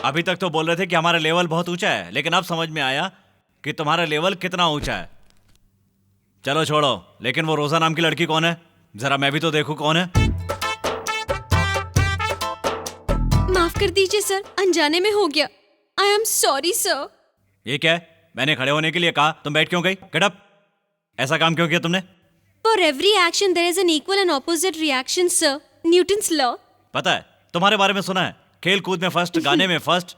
अभी तक तो बोल रहे थे कि हमारा लेवल बहुत ऊंचा है, लेकिन अब समझ में आया कि तुम्हारा लेवल कितना ऊंचा है। चलो छोड़ो, लेकिन वो रोजा नाम की लड़की कौन है? जरा मैं भी तो देखूं कौन है। माफ कर दीजिए सर, अनजाने में हो गया। I am sorry sir. ये क्या है? मैंने खड़े होने के लिए कहा, तुम बैठ क्यों गई? Get up. ऐसा काम क्यों किया तुमने? For every action there is an equal and opposite reaction sir, Newton's law. पता है, तुम्हारे बारे में सुना है, खेल कूद में फर्स्ट, गाने में फर्स्ट,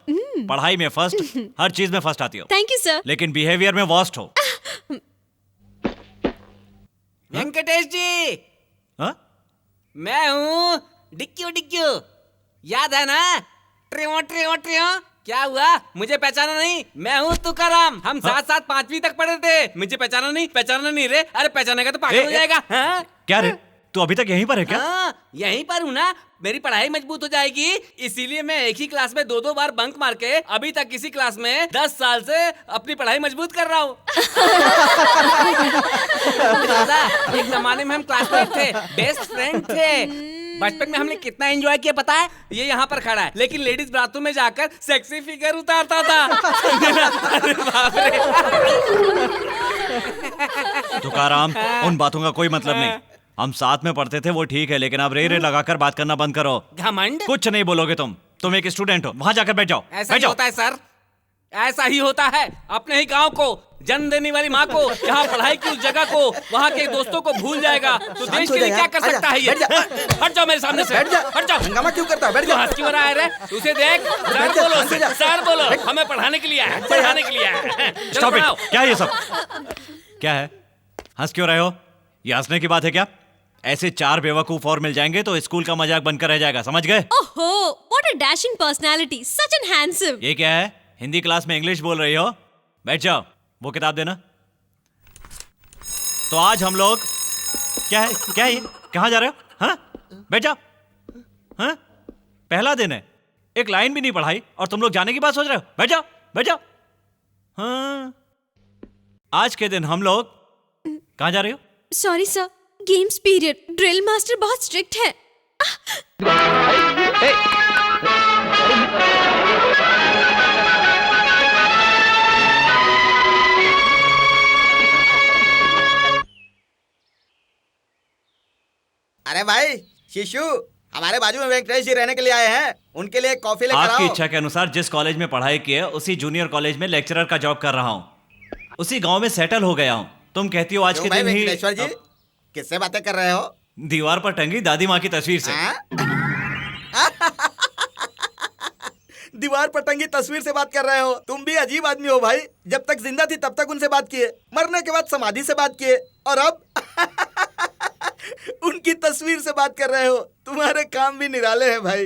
पढ़ाई में फर्स्ट, हर चीज में फर्स्ट आती हो। Thank you sir. लेकिन बिहेवियर में वर्स्ट हो। वेंकटेश जी, हाँ? मैं हूँ डिक्क्यू डिक्क्यू, याद है ना? Trio trio trio. क्या हुआ, मुझे पहचाना नहीं? मैं हूँ तुकाराम, हम साथ साथ 5वीं तक पढ़े थे। मुझे पहचाना नहीं? पहचाना नहीं रे? अरे पहचानेगा तो पागल हो जाएगा। हाँ? क्या रे, तू अभी तक यहीं पर है क्या? हाँ, यहीं पर हूँ ना। मेरी पढ़ाई मजबूत हो जाएगी, इसीलिए मैं एक ही क्लास में 2-2 बार बंक मार के अभी तक किसी क्लास में 10 साल से अपनी पढ़ाई मजबूत कर रहा हूँ। एक जमाने में हम क्लासमेट थे, बेस्ट फ्रेंड थे। बचपन में हमने कितना एंजॉय किया पता है? ये यहाँ पर खड़ा है, लेकिन लेडीज बाथरूम में जाकर सेक्सी फिगर उतारता था। अरे बाप रे। तुकाराम, उन बातों का कोई मतलब नहीं। हम साथ में पढ़ते थे वो ठीक है, लेकिन अब रे रे लगाकर बात करना बंद करो। घमंड? कुछ नहीं बोलोगे तुम एक स्टूडेंट हो, वहां जाकर बैठ जाओ। ऐसा बैठ ही जाओ। होता है सर, ऐसा ही होता है। अपने ही गांव को जन्म देने वाली माँ को, यहाँ पढ़ाई की उस जगह को, वहाँ के दोस्तों को भूल जाएगा तो देश के लिए क्या कर सकता है ये? हट जाओ मेरे सामने से, हट जाओ। हंगामा क्यों करता है? बैठ जा। हंस क्यों रहा है रे? उसे देख, सर बोलो, सर बोलो, हमें पढ़ाने के लिए आया है, पढ़ाने के लिए आया है। चलो Stop it! पढ़ाओ। क्या है ये सब? क्या है? हंस क्यों रहे हो? ये हंसने की बात है क्या? ऐसे 4 बेवकूफ और मिल जाएंगे तो स्कूल का मजाक बनकर रह जाएगा, समझ गए? ओहो, what a dashing personality, such an handsome. ये क्या है? हिंदी क्लास में इंग्लिश बोल रही हो? बैठ जाओ, वो किताब देना। तो आज हम लोग क्या है ये? कहाँ जा रहे हो? हाँ? बैठ जाओ। हाँ? पहला दिन है, एक लाइन भी नहीं पढ़ाई और तुम लोग जाने की बात सोच रहे हो? बैठ जाओ, बैठ जाओ। हाँ? आज के दिन हम लोग कहाँ जा रही हो? Sorry sir, games period, drill master बहुत स्ट्रिक्ट है। अरे भाई शिशु, हमारे बाजू में वेंकटेश जी रहने के लिए आए हैं, उनके लिए कॉफी लेकर आपकी आओ। इच्छा के अनुसार जिस कॉलेज में पढ़ाई की है उसी जूनियर कॉलेज में लेक्चरर का जॉब कर रहा हूँ। उसी गांव में सेटल हो गया हूँ। तुम कहती हो आज क्यों के भाई दिन ही वेंकटेश्वर जी, किससे बातें कर रहे हो? दीवार पर टंगी दादी माँ की तस्वीर से। हाँ? दीवार पर टंगी तस्वीर से बात कर रहे हो? तुम भी अजीब आदमी हो भाई। जब तक जिंदा थी तब तक उनसे बात किए, मरने के बाद समाधि से बात किए, और अब उनकी तस्वीर से बात कर रहे हो। तुम्हारे काम भी निराले हैं भाई।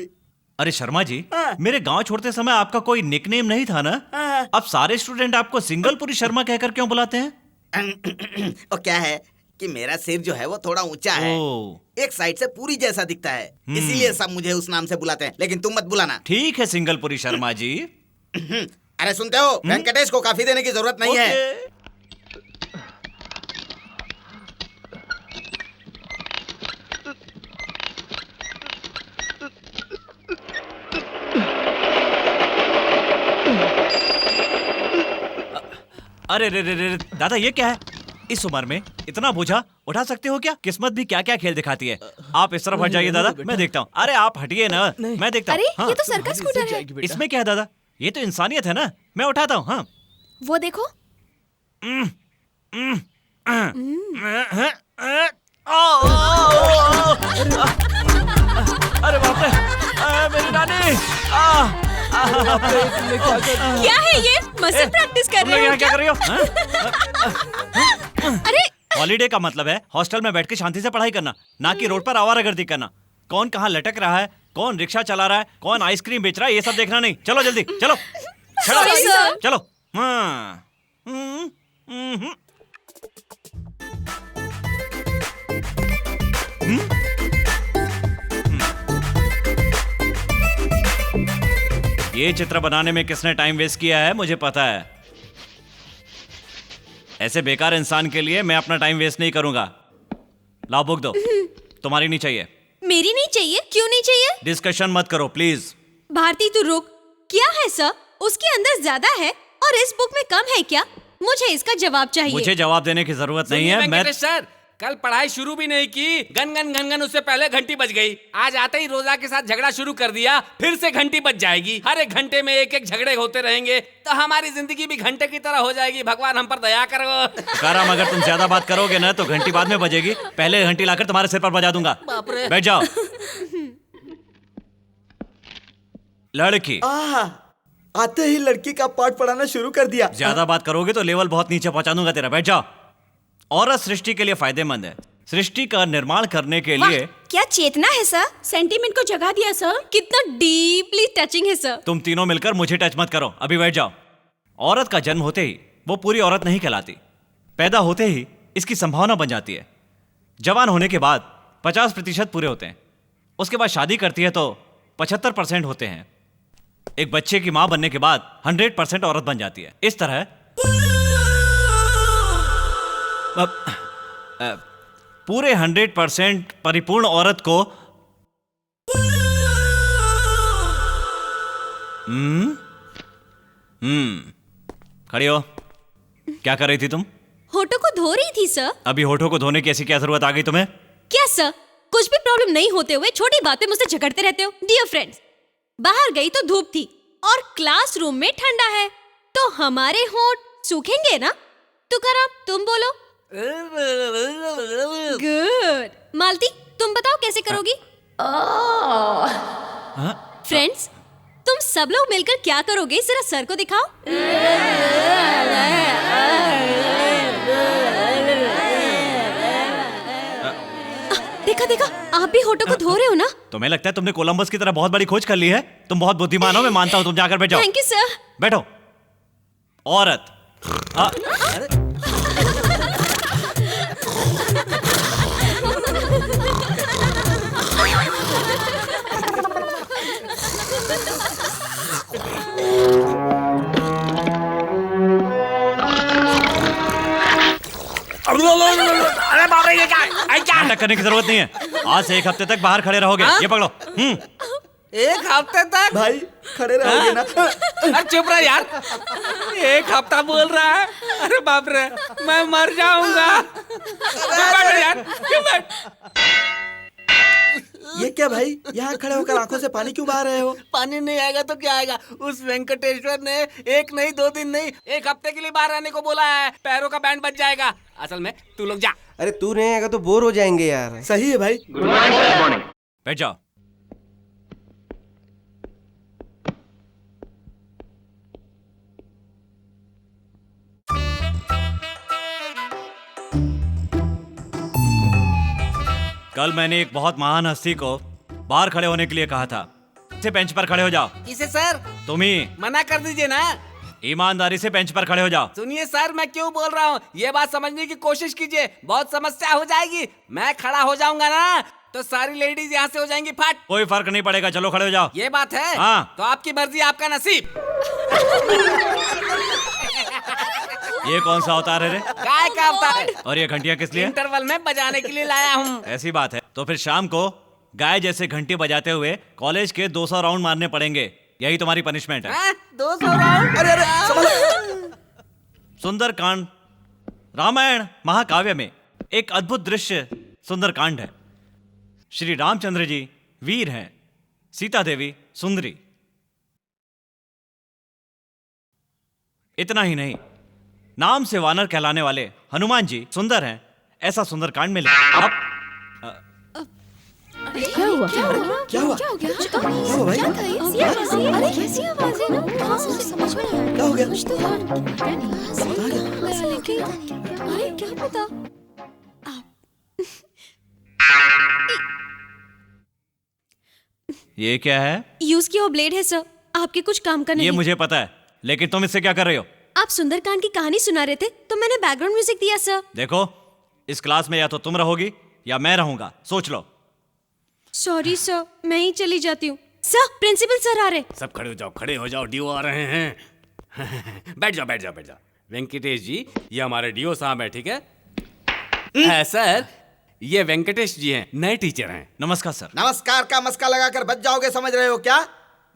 अरे शर्मा जी, हाँ। मेरे गांव छोड़ते समय आपका कोई निकनेम नहीं था ना? हाँ। अब सारे स्टूडेंट आपको सिंगलपुरी शर्मा कहकर क्यों बुलाते हैं? और क्या है कि मेरा सिर जो है वो थोड़ा ऊंचा है, ओ, एक साइड से पूरी जैसा दिखता है, इसीलिए सब मुझे उस नाम से बुलाते हैं। लेकिन तुम मत बुलाना। ठीक है सिंगलपुरी शर्मा जी। अरे सुनते हो, वेंकटेश को काफी देने की जरूरत नहीं है। ओके। अरे रे रे रे दादा, ये क्या है? इस उम्र में इतना बोझा उठा सकते हो क्या? किस्मत भी क्या क्या खेल दिखाती है। आप इस तरफ हट जाइए दादा, मैं देखता हूँ। अरे आप हटिए ना, मैं देखता हूँ। अरे हाँ। ये तो सर्कस स्कूटर है। इसमें क्या है दादा? ये तो इंसानियत है ना, मैं उठाता हूँ। हाँ। वो देखो। अरे बाप रे, मेरी नानी। क्या है ये? मसल प्रैक्टिस कर तुम लोग रहे हो यहाँ क्या कर रही हो? अरे हॉलीडे का मतलब है हॉस्टल में बैठ के शांति से पढ़ाई करना, ना कि रोड पर आवारागर्दी करना। कौन कहाँ लटक रहा है, कौन रिक्शा चला रहा है, कौन आइसक्रीम बेच रहा है, ये सब देखना नहीं। चलो जल्दी चलो, Sorry, sir. चलो। हाँ। ये चित्र बनाने में किसने टाइम वेस्ट किया है मुझे पता है। ऐसे बेकार इंसान के लिए मैं अपना टाइम वेस्ट नहीं करूंगा। लाओ बुक दो। तुम्हारी नहीं चाहिए। मेरी नहीं चाहिए? क्यों नहीं चाहिए? डिस्कशन मत करो प्लीज। भारती तू रुक, क्या है सर? उसके अंदर ज्यादा है और इस बुक में कम है क्या? मुझे इसका जवाब चाहिए। मुझे जवाब देने की जरूरत नहीं है। मैं वेंकटेश सर, कल पढ़ाई शुरू भी नहीं की, गन गन गन गन उससे पहले घंटी बज गई। आज आते ही रोजा के साथ झगड़ा शुरू कर दिया, फिर से घंटी बज जाएगी। हर एक घंटे में एक एक झगड़े होते रहेंगे तो हमारी जिंदगी भी घंटे की तरह हो जाएगी। भगवान हम पर दया करो। तुकाराम, अगर तुम ज्यादा बात करोगे ना तो घंटी बाद में बजेगी। पहले घंटी लाकर तुम्हारे सिर पर बजा दूंगा। बैठ जाओ। लड़की आते ही लड़की का पाठ पढ़ाना शुरू कर दिया। ज्यादा बात करोगे तो लेवल बहुत नीचे पहुंचा दूंगा तेरा। बैठ जाओ। औरत सृष्टि के लिए फायदेमंद है। सृष्टि का निर्माण करने के लिए क्या चेतना है सर? सेंटीमेंट को जगा दिया सर। कितना डीपली टचिंग है सर। तुम तीनों मिलकर मुझे टच मत करो। अभी बैठ जाओ। औरत का जन्म होते ही वो पूरी औरत नहीं कहलाती। पैदा होते ही इसकी संभावना बन जाती है। जवान होने के बाद 50% पूरे होते हैं। उसके बाद शादी करती है तो 75% होते हैं। एक बच्चे की मां बनने के बाद 100% औरत बन जाती है। इस तरह पूरे 100% परिपूर्ण औरत को खड़ी हो। क्या कर रही थी तुम? होठों को धो रही थी सर। अभी होठों को धोने की ऐसी क्या जरूरत आ गई तुम्हें? क्या सर? कुछ भी प्रॉब्लम नहीं होते हुए छोटी बातें मुझसे झगड़ते रहते हो। डियर फ्रेंड्स, बाहर गई तो धूप थी और क्लासरूम में ठंडा है तो हमारे होंठ सूखेंगे ना? तुकाराम, तुम बोलो। गुड। मालती, तुम बताओ कैसे करोगी? फ्रेंड्स, तुम सब लोग मिलकर क्या करोगे? जरा सर को दिखाओ। देखा देखा, आप भी होठों को धो रहे हो ना? तुम्हें लगता है तुमने कोलंबस की तरह बहुत बड़ी खोज कर ली है? तुम बहुत बुद्धिमान हो, मैं मानता हूं। तुम जाकर बैठ जाओ। Thank you sir. बैठो। औरत अरे बाप रे, ये क्या? नाटक करने की जरूरत नहीं है। आज से 1 हफ्ते तक बाहर खड़े रहोगे। ये पकड़ो। 1 हफ्ते तक? भाई खड़े रहोगे ना? अरे चुप रह यार। 1 हफ्ता बोल रहा है। अरे बाप रे, मैं मर जाऊंगा। बैठ यार, क्यों बैठ? ये क्या भाई, यहाँ खड़े होकर आंखों से पानी क्यों बहा रहे हो? पानी नहीं आएगा तो क्या आएगा? उस वेंकटेश्वर ने 1 नहीं 2 दिन नहीं 1 हफ्ते के लिए बाहर रहने को बोला है। पैरों का बैंड बज जाएगा। असल में तू लोग जा। अरे तू नहीं आएगा तो बोर हो जाएंगे यार। सही है भाई। बैठ जाओ। कल मैंने एक बहुत महान हस्ती को बाहर खड़े होने के लिए कहा था। से बेंच पर खड़े हो जाओ। किसे सर? तुम ही। मना कर दीजिए ना। ईमानदारी से बेंच पर खड़े हो जाओ। सुनिए सर, मैं क्यों बोल रहा हूँ ये बात समझने की कोशिश कीजिए। बहुत समस्या हो जाएगी। मैं खड़ा हो जाऊंगा ना तो सारी लेडीज यहाँ से हो जाएंगी फट। कोई फर्क नहीं पड़ेगा। चलो खड़े हो जाओ। ये बात है? हाँ। तो आपकी मर्जी, आपका नसीब। ये कौन सा अवतार है रे? काय का अवतार? और ये घंटियां किस लिए? इंटरवल में बजाने के लिए लाया हूँ। ऐसी बात है तो फिर शाम को गाय जैसे घंटी बजाते हुए कॉलेज के 200 राउंड मारने पड़ेंगे। यही तुम्हारी पनिशमेंट है। 200 राउंड? अरे अरे संभालो। सुंदरकांड रामायण महाकाव्य में एक अद्भुत दृश्य सुंदरकांड है। श्री रामचंद्र जी वीर हैं, सीता देवी सुंदरी। इतना ही नहीं, नाम से वानर कहलाने वाले हनुमान जी सुंदर हैं। ऐसा सुंदरकांड में लिखा। अब क्या हुआ? क्या हुआ? क्या हुआ भाई? अरे कैसी आवाज है ना? कहाँ से समझ में नहीं आया। क्या हो गया? कुछ तो अरे क्या पता। ये क्या है? यूज किया हुआ ब्लेड है सर, आपके कुछ काम का नहीं। ये मुझे पता है, लेकिन तुम इससे क्या कर रहे हो? आप सुंदरकांड की कहानी सुना रहे थे तो मैंने बैकग्राउंड म्यूजिक दिया सर। देखो, इस क्लास में या तो तुम रहोगी या मैं रहूंगा, सोच लो। सॉरी सर, मैं ही चली जाती हूँ। सर, प्रिंसिपल सर आ रहे। सब खड़े हो जाओ, डीओ आ रहे हैं। बैठ जाओ। वेंकटेश जी, ये हमारे डीओ साहब है, ठीक है? सर, ये वेंकटेश जी हैं, नए टीचर हैं। नमस्कार सर। नमस्कार का मस्का लगाकर बच जाओगे, समझ रहे हो क्या?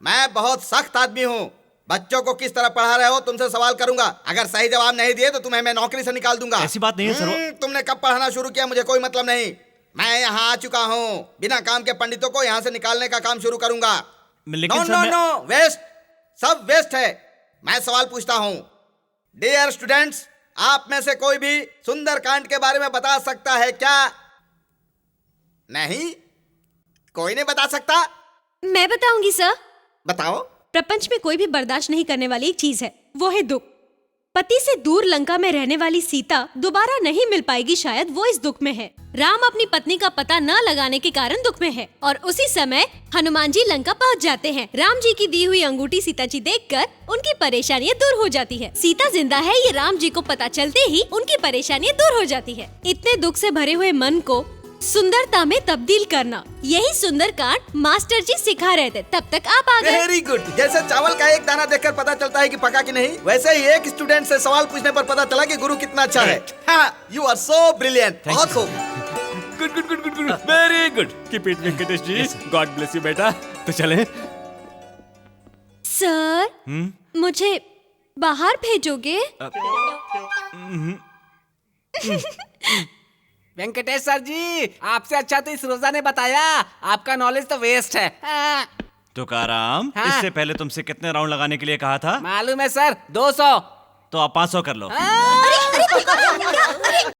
मैं बहुत सख्त आदमी हूँ। बच्चों को किस तरह पढ़ा रहे हो तुमसे सवाल करूंगा। अगर सही जवाब नहीं दिए तो तुम्हें मैं नौकरी से निकाल दूंगा। ऐसी बात नहीं है सर। तुमने कब पढ़ाना शुरू किया मुझे कोई मतलब नहीं। मैं यहाँ आ चुका हूँ। बिना काम के पंडितों को यहाँ से निकालने का काम शुरू करूंगा। लेकिन नो सर नो मैं- नो, वेस्ट, सब वेस्ट है। मैं सवाल पूछता हूँ। डियर स्टूडेंट्स, आप में से कोई भी सुंदरकांड के बारे में बता सकता है क्या? नहीं, कोई नहीं बता सकता। मैं बताऊंगी सर। बताओ। प्रपंच में कोई भी बर्दाश्त नहीं करने वाली एक चीज है, वो है दुख। पति से दूर लंका में रहने वाली सीता दोबारा नहीं मिल पाएगी, शायद वो इस दुख में है। राम अपनी पत्नी का पता न लगाने के कारण दुख में है और उसी समय हनुमान जी लंका पहुंच जाते हैं। राम जी की दी हुई अंगूठी सीता जी देखकर उनकी परेशानियां दूर हो जाती है। सीता जिंदा है ये राम जी को पता चलते ही उनकी परेशानियां दूर हो जाती है। इतने दुख से भरे हुए मन को सुंदरता में तब्दील करना, यही सुंदरकांड मास्टर जी सिखा रहे थे। तब तक आप आ गए। Very good. जैसे चावल का एक दाना देखकर पता चलता है कि पका कि नहीं, वैसे ही एक स्टूडेंट से सवाल पूछने पर पता चला कि गुरु कितना अच्छा है। हाँ, यू आर सो ब्रिलियंट। बहुत खूब। Good good good good good, very good. Keep it Venkatesh ji, God bless you बेटा। तो चले। सर, मुझे बाहर भेजोगे? वेंकटेश सर जी, आपसे अच्छा तो इस रोजा ने बताया। आपका नॉलेज तो वेस्ट है। तुकाराम, हाँ। इससे पहले तुमसे कितने राउंड लगाने के लिए कहा था? मालूम है सर, 200। तो आप 500 कर लो। हाँ।